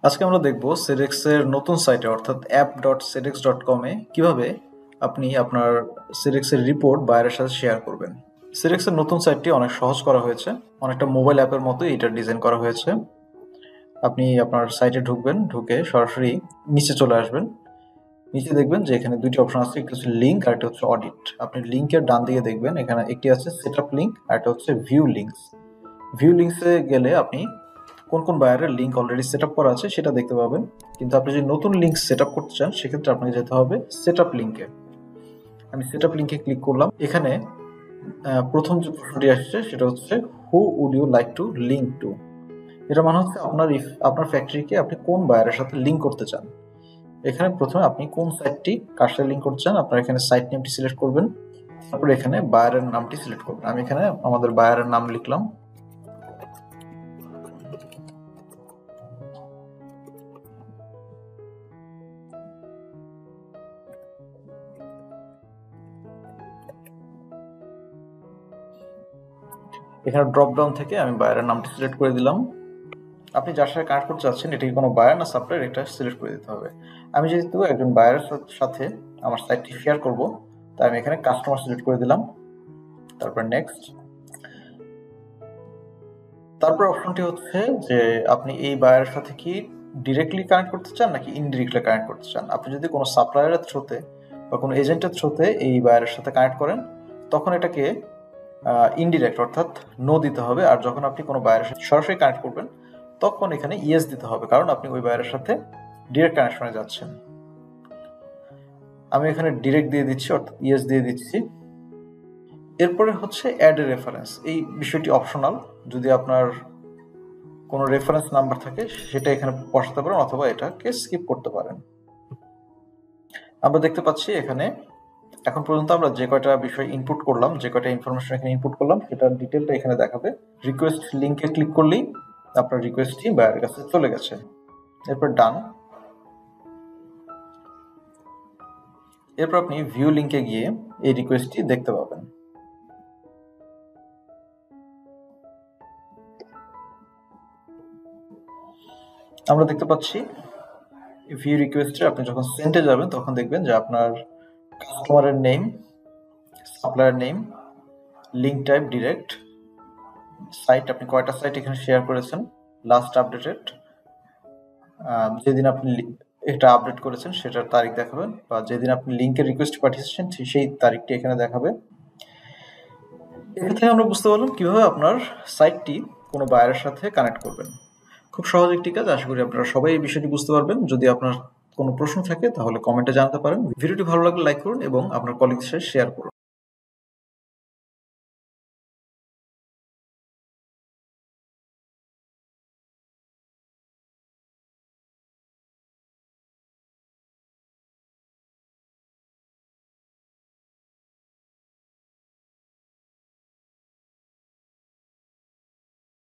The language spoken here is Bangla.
আজকে আমরা দেখব সেডেক্স এর নতুন সাইটে অর্থাৎ app.sedex.com এ কিভাবে আপনি আপনার সেডেক্স এর রিপোর্ট বাইরের সাথে শেয়ার করবেন। সেডেক্স এর নতুন সাইটটি অনেক সহজ করা হয়েছে, অনেকটা মোবাইল অ্যাপের মতোই এটা ডিজাইন করা হয়েছে। আপনি আপনার সাইটে ঢুকবেন, ঢুকে সরাসরি নিচে চলে আসবেন। নিচে দেখবেন যে এখানে দুটি অপশন আছে, একটা হচ্ছে লিঙ্ক আর একটা হচ্ছে অডিট। আপনি লিঙ্কের ডান দিকে দেখবেন এখানে একটি আছে সেটআপ লিঙ্ক আর একটা হচ্ছে ভিউ লিঙ্কস। ভিউ লিঙ্কসে গেলে আপনি কোন কোন বায়ারের লিঙ্ক অলরেডি সেটআপ করা আছে সেটা দেখতে পাবেন। কিন্তু আপনি যদি নতুন লিঙ্ক সেটআপ করতে চান সেক্ষেত্রে আপনাকে যেতে হবে সেটআপ লিঙ্কে। আমি সেটআপ লিঙ্কে ক্লিক করলাম। এখানে প্রথম যে প্রশ্নটি আসছে সেটা হচ্ছে who would you like to link to. এটা মানে হচ্ছে আপনার ফ্যাক্টরিকে আপনি কোন বায়ারের সাথে লিঙ্ক করতে চান। এখানে প্রথমে আপনি কোন সাইটটি কার সাথে লিঙ্ক করতে চান আপনার এখানে সাইট নেমটি সিলেক্ট করবেন, তারপরে এখানে বায়ারের নামটি সিলেক্ট করবেন। আমি এখানে আমাদের বায়ারের নাম লিখলাম। এখানে ড্রপ ডাউন থেকে আমি বায়ারের নামটি সিলেক্ট করে দিলাম। আপনি যার সাথে কানেক্ট করতে চাচ্ছেন এটা কি কোনো বায়ার না সাপ্লায়ার এটা সিলেক্ট করে দিতে হবে। আমি যেহেতু একজন বায়ারের সাথে আমার সাইটটি শেয়ার করব তাই আমি এখানে কাস্টমার সিলেক্ট করে দিলাম, তারপর নেক্সট। তারপর অপশনটি হচ্ছে যে আপনি এই বায়ারের সাথে কি ডিরেক্টলি কানেক্ট করতে চান নাকি ইনডিরেক্টলি কানেক্ট করতে চান। আপনি যদি কোনো সাপ্লায়ারের থ্রুতে বা কোনো এজেন্টের থ্রুতে এই বায়ারের সাথে কানেক্ট করেন তখন এটাকে ইনডিরেক্ট অর্থাৎ নো দিতে হবে, আর যখন আপনি কোনো বায়ারের সাথে সরাসরি কানেক্ট করবেন তখন এখানে ইয়েস দিতে হবে, কারণ আপনি ওই বায়ারের সাথে ডিরেক্ট কানেকশনে যাচ্ছেন। আমি এখানে ডিরেক্ট দিয়ে দিচ্ছি অর্থাৎ ইয়েস দিয়ে দিচ্ছি। এরপরে হচ্ছে অ্যাড এ রেফারেন্স। এই বিষয়টি অপশনাল, যদি আপনার কোনো রেফারেন্স নাম্বার থাকে সেটা এখানে বসাতে পারেন অথবা এটাকে স্কিপ করতে পারেন। আমরা দেখতে পাচ্ছি এখানে এখন পর্যন্ত আমরা যে কয়টা বিষয় ইনপুট করলাম, যে কয়টা ইনফরমেশন এখানে ইনপুট করলাম সেটার ডিটেলটা এখানে দেখাবে। রিকোয়েস্ট লিঙ্কে ক্লিক করলেই আপনার রিকোয়েস্টটি বায়ারের কাছে চলে গেছে। এরপর ডান। এরপর আপনি ভিউ লিঙ্কে গিয়ে এই রিকোয়েস্টটি দেখতে পাবেন। আমরা দেখতে পাচ্ছি ভিউ রিকোয়েস্টে আপনি যখন সেন্টে যাবেন তখন দেখবেন যে আপনার কাস্টমারের name, supplier name, link type direct, site আপনি কয়টা সাইট এখানে শেয়ার করেছেন, লাস্ট আপডেটেড, যেদিন আপনি এটা আপডেট করেছেন সেটার তারিখ দেখাবেন, বা যেদিন আপনি লিঙ্কের রিকোয়েস্ট পাঠিয়েছেন সেই তারিখটি এখানে দেখাবে। এখান থেকে আমরা বুঝতে পারলাম কিভাবে আপনার সাইটটি কোনো বায়ারের সাথে কানেক্ট করবেন। খুব সহজ একটি কাজ, আশা করি আপনারা সবাই এই বিষয়টি বুঝতে পারবেন। যদি আপনার কোনো প্রশ্ন থাকে তাহলে কমেন্টে জানাতে পারেন। ভিডিওটি ভালো লাগলে লাইক করুন এবং আপনার কলিগদের সাথে শেয়ার করুন।